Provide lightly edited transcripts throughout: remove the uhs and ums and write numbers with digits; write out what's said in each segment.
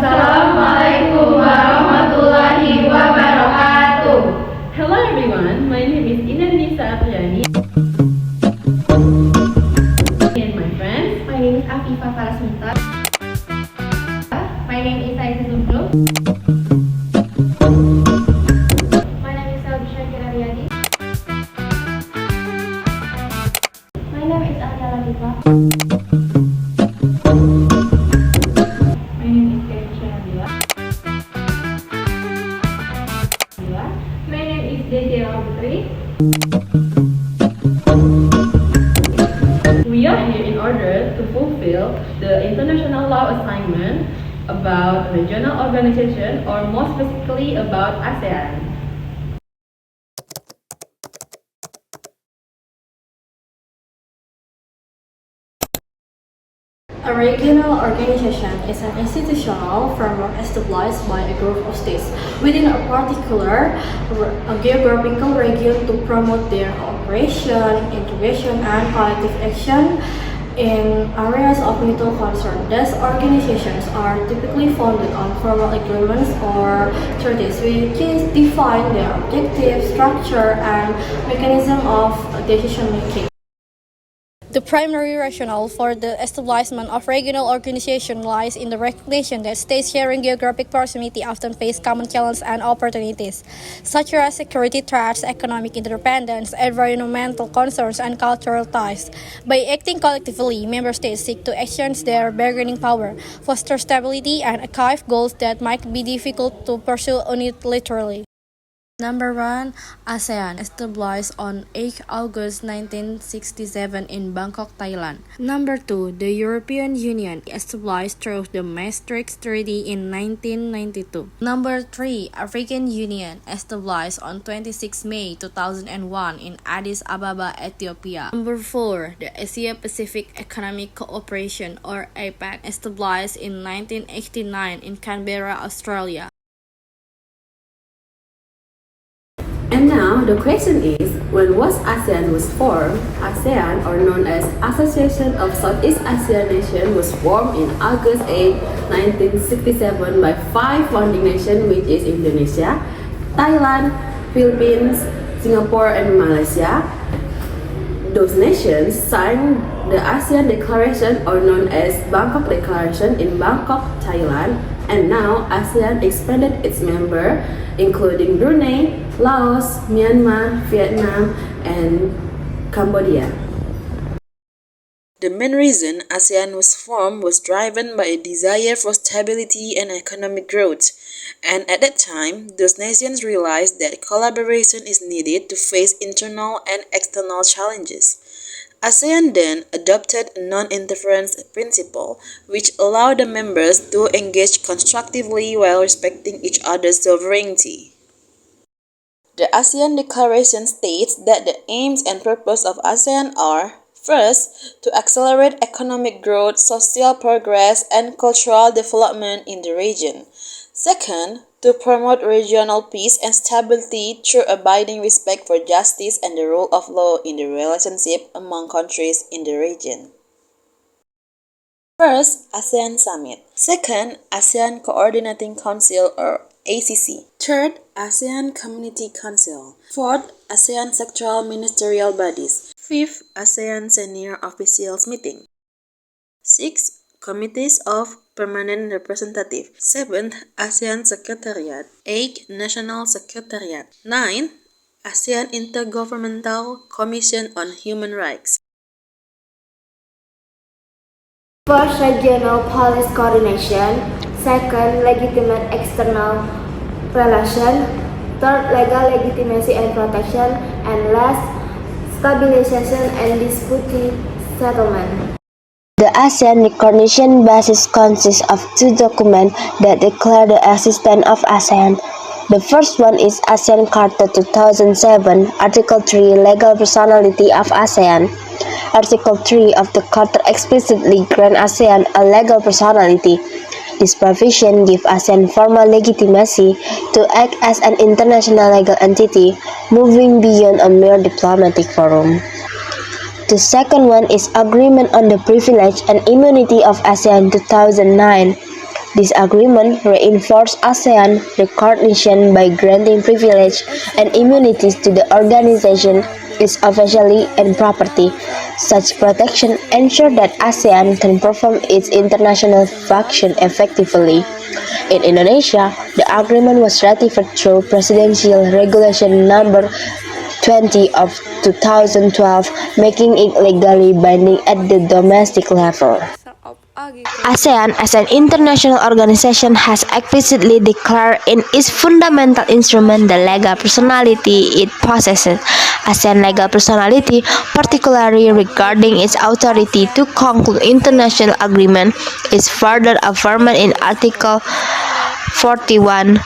Assalamualaikum warahmatullahi wabarakatuh. Hello everyone, my name is Inanisa Apriani and my friends. My name is Afifa Farasmita. My name is Aisyah Zulflo. My name is Selvi Syakira Riyadi. My name is Alia Latifa. My name is Keisha Nabila. My name is Dede Putri. We are here in order to fulfill the international law assignment about regional organization, or more specifically about ASEAN. A regional organization is an institutional framework established by a group of states within a particular geographical region to promote their cooperation, integration, and collective action in areas of mutual concern. These organizations are typically founded on formal agreements or treaties which define their objective, structure, and mechanism of decision making. The primary rationale for the establishment of regional organization lies in the recognition that states sharing geographic proximity often face common challenges and opportunities, such as security threats, economic interdependence, environmental concerns, and cultural ties. By acting collectively, member states seek to exchange their bargaining power, foster stability, and achieve goals that might be difficult to pursue unilaterally. Number 1. ASEAN, established on 8 August 1967 in Bangkok, Thailand. Number 2. The European Union, established through the Maastricht Treaty in 1992. Number 3. African Union, established on 26 May 2001 in Addis Ababa, Ethiopia. Number 4. The Asia-Pacific Economic Cooperation, or APEC, established in 1989 in Canberra, Australia. And now the question is, when was ASEAN was formed? ASEAN, or known as Association of Southeast Asian Nations, was formed in August 8, 1967 by 5 founding nations, which is Indonesia, Thailand, Philippines, Singapore, and Malaysia. Those nations signed the ASEAN Declaration, or known as Bangkok Declaration, in Bangkok, Thailand. And now ASEAN expanded its members, including Brunei, Laos, Myanmar, Vietnam, and Cambodia. The main reason ASEAN was formed was driven by a desire for stability and economic growth. And at that time, those nations realized that collaboration is needed to face internal and external challenges. ASEAN then adopted a non-interference principle, which allowed the members to engage constructively while respecting each other's sovereignty. The ASEAN Declaration states that the aims and purpose of ASEAN are: first, to accelerate economic growth, social progress, and cultural development in the region. Second, to promote regional peace and stability through abiding respect for justice and the rule of law in the relationship among countries in the region. First, ASEAN Summit. Second, ASEAN Coordinating Council, or ACC. Third, ASEAN Community Council. Fourth, ASEAN Sectoral Ministerial Bodies. Fifth, ASEAN Senior Officials Meeting. Sixth, Committees of Permanent Representative. 7th, ASEAN Secretariat. 8th, National Secretariat. 9th, ASEAN Intergovernmental Commission on Human Rights. First, regional policy coordination. Second, legitimate external relation. Third, legal legitimacy and protection. And last, stabilization and dispute settlement. The ASEAN Recognition Basis consists of 2 documents that declare the existence of ASEAN. The first one is ASEAN Charter 2007, Article 3, Legal Personality of ASEAN. Article 3 of the Charter explicitly grants ASEAN a legal personality. This provision gives ASEAN formal legitimacy to act as an international legal entity, moving beyond a mere diplomatic forum. The second one is Agreement on the Privilege and Immunity of ASEAN 2009. This agreement reinforced ASEAN recognition by granting privilege and immunities to the organization its officially and property. Such protection ensure that ASEAN can perform its international function effectively. In Indonesia, the agreement was ratified through Presidential Regulation Number 20 of 2012, making it legally binding at the domestic level. ASEAN as an international organization has explicitly declared in its fundamental instrument the legal personality it possesses. ASEAN legal personality, particularly regarding its authority to conclude international agreement, is further affirmed in Article 41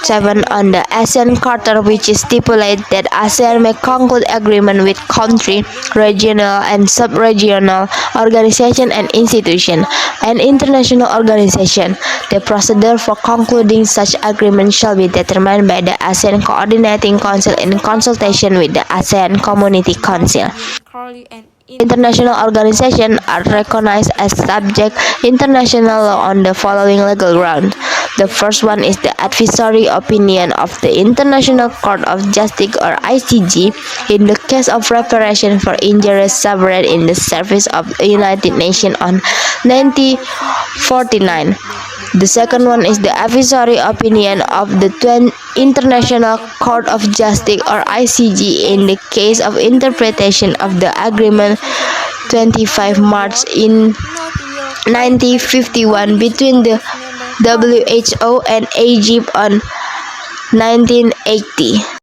7 on the ASEAN Charter, which stipulates that ASEAN may conclude agreement with country, regional and sub-regional organization and institution, and international organization. The procedure for concluding such agreement shall be determined by the ASEAN Coordinating Council in consultation with the ASEAN Community Council. International organizations are recognized as subject international law on the following legal grounds. The first one is the advisory opinion of the International Court of Justice or ICJ in the case of reparation for injuries suffered in the service of the United Nations on 1949. The second one is the advisory opinion of the International Court of Justice or ICJ in the case of interpretation of the agreement 25 March in 1951 between the WHO and Egypt on 1980.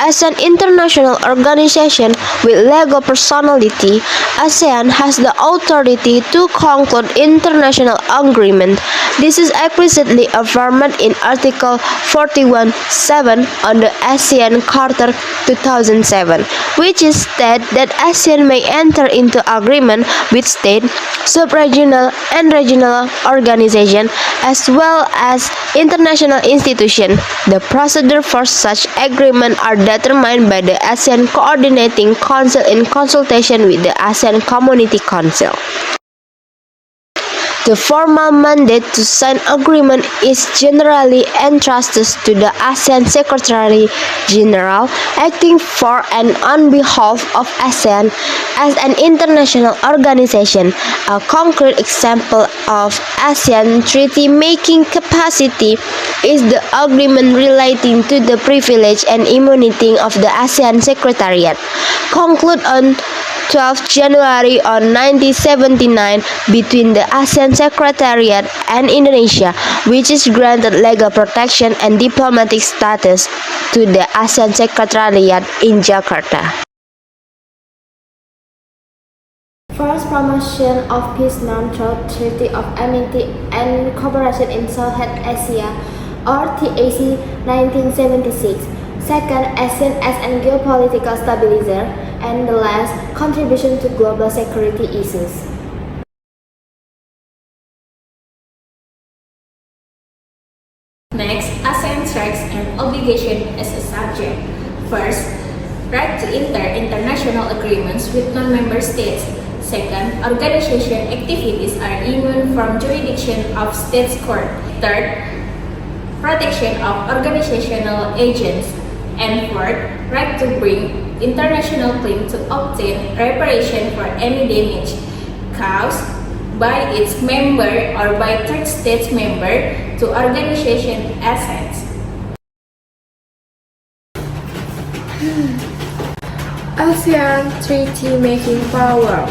As an international organization with legal personality, ASEAN has the authority to conclude international agreements. This is explicitly affirmed in Article 41(7) on the ASEAN Charter 2007, which states that ASEAN may enter into agreement with state, sub-regional, and regional organizations, as well as international institutions. The procedure for such agreements are determined by the ASEAN Coordinating Council in consultation with the ASEAN Community Council. The formal mandate to sign agreement is generally entrusted to the ASEAN Secretary General, acting for and on behalf of ASEAN as an international organization. A concrete example of ASEAN treaty-making capacity is the agreement relating to the privilege and immunity of the ASEAN Secretariat, concluded on 12 January on 1979 between the ASEAN Secretariat and Indonesia, which is granted legal protection and diplomatic status to the ASEAN Secretariat in Jakarta. First promotion of peace known through Treaty of Amity and Cooperation in Southeast Asia or TAC 1976. Second, ASEAN as a geopolitical stabilizer, and the last, contribution to global security issues. Next, ASEAN's rights and obligations as a subject. First, right to enter international agreements with non-member states. Second, organization activities are immune from jurisdiction of states court. Third, protection of organizational agents. And fourth, right to bring international claim to obtain reparation for any damage caused by its member or by third states member to organization assets. ASEAN Treaty Making Power.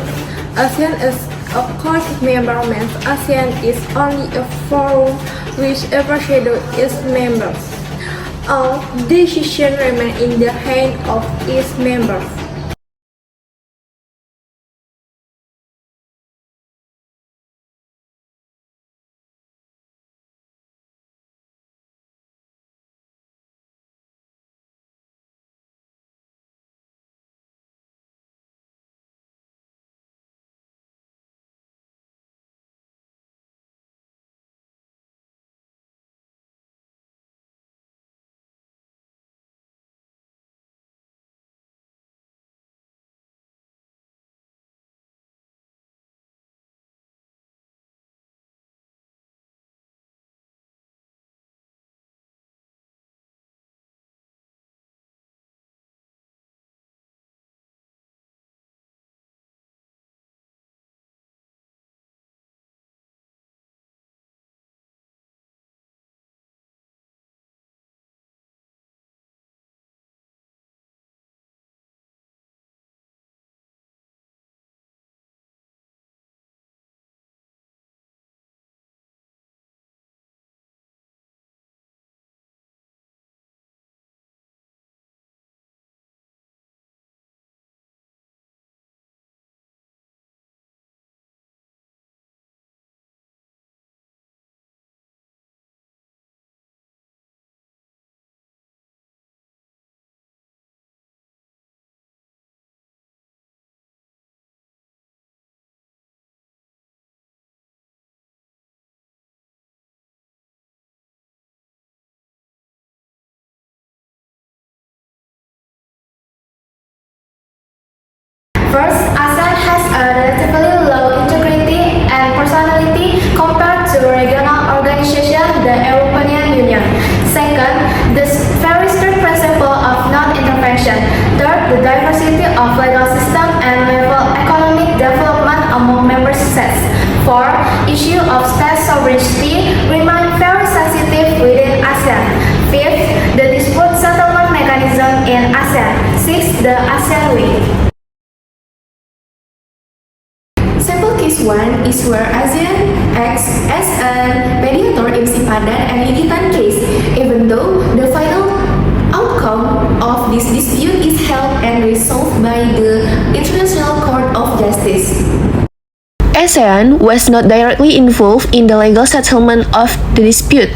ASEAN is a collective member means ASEAN is only a forum which overshadows its members. All decisions remain in the hands of its members. First, ASEAN has a relatively low integrity and personality compared to regional organization, the European Union. Second, the very strict principle of non-intervention. Third, the diversity of legal system and level economic development among member states. Fourth, issue of state sovereignty remain very sensitive within ASEAN. Fifth, the dispute settlement mechanism in ASEAN. Sixth, the ASEAN Way. Sample case 1 is where ASEAN acts as a mediator in Sipadan and Ligitan case, even though the final outcome of this dispute is held and resolved by the International Court of Justice. ASEAN was not directly involved in the legal settlement of the dispute.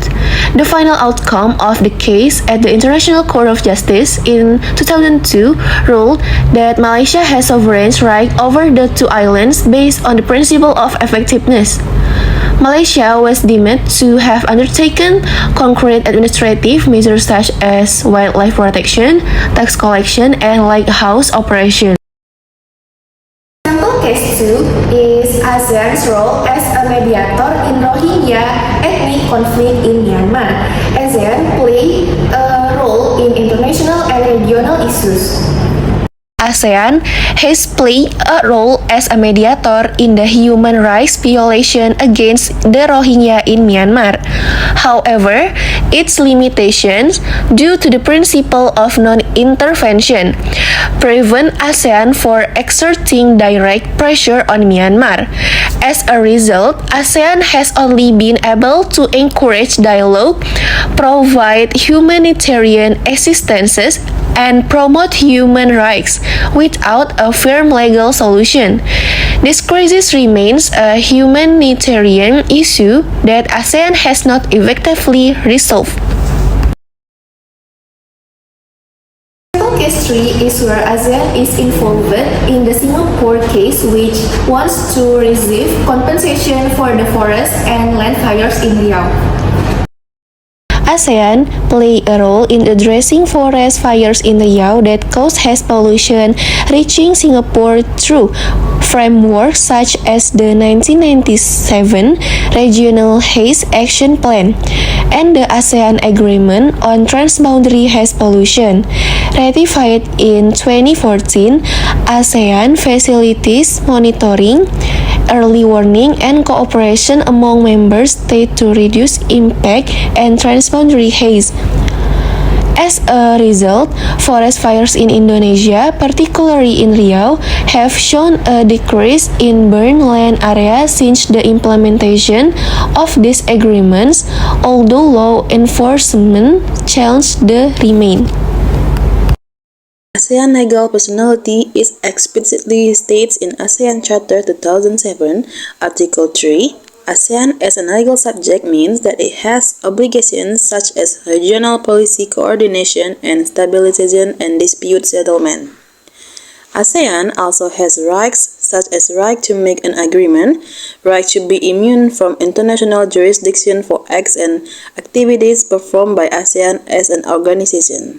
The final outcome of the case at the International Court of Justice in 2002 ruled that Malaysia has sovereign right over the two islands based on the principle of effectiveness. Malaysia was deemed to have undertaken concrete administrative measures such as wildlife protection, tax collection, and lighthouse operation. Sample case 2 is ASEAN's role as a mediator in Rohingya ethnic conflict in Myanmar. ASEAN play a role in international and regional issues. ASEAN has played a role as a mediator in the human rights violation against the Rohingya in Myanmar. However, its limitations, due to the principle of non-intervention, prevent ASEAN from exerting direct pressure on Myanmar. As a result, ASEAN has only been able to encourage dialogue, provide humanitarian assistance, and promote human rights without a firm legal solution. This crisis remains a humanitarian issue that ASEAN has not effectively resolved. Case 3 is where ASEAN is involved in the Singapore case, which wants to receive compensation for the forest and land fires in Riau. ASEAN play a role in addressing forest fires in Riau that cause haze pollution, reaching Singapore through frameworks such as the 1997 Regional Haze Action Plan and the ASEAN Agreement on Transboundary Haze Pollution. Ratified in 2014, ASEAN facilitates monitoring, early warning, and cooperation among member states to reduce impact and transboundary haze. As a result, forest fires in Indonesia, particularly in Riau, have shown a decrease in burned land area since the implementation of these agreements, although law enforcement challenges remain. ASEAN legal personality is explicitly stated in ASEAN Charter 2007, Article 3. ASEAN as a legal subject means that it has obligations such as regional policy coordination and stabilization and dispute settlement. ASEAN also has rights such as right to make an agreement, right to be immune from international jurisdiction for acts and activities performed by ASEAN as an organization.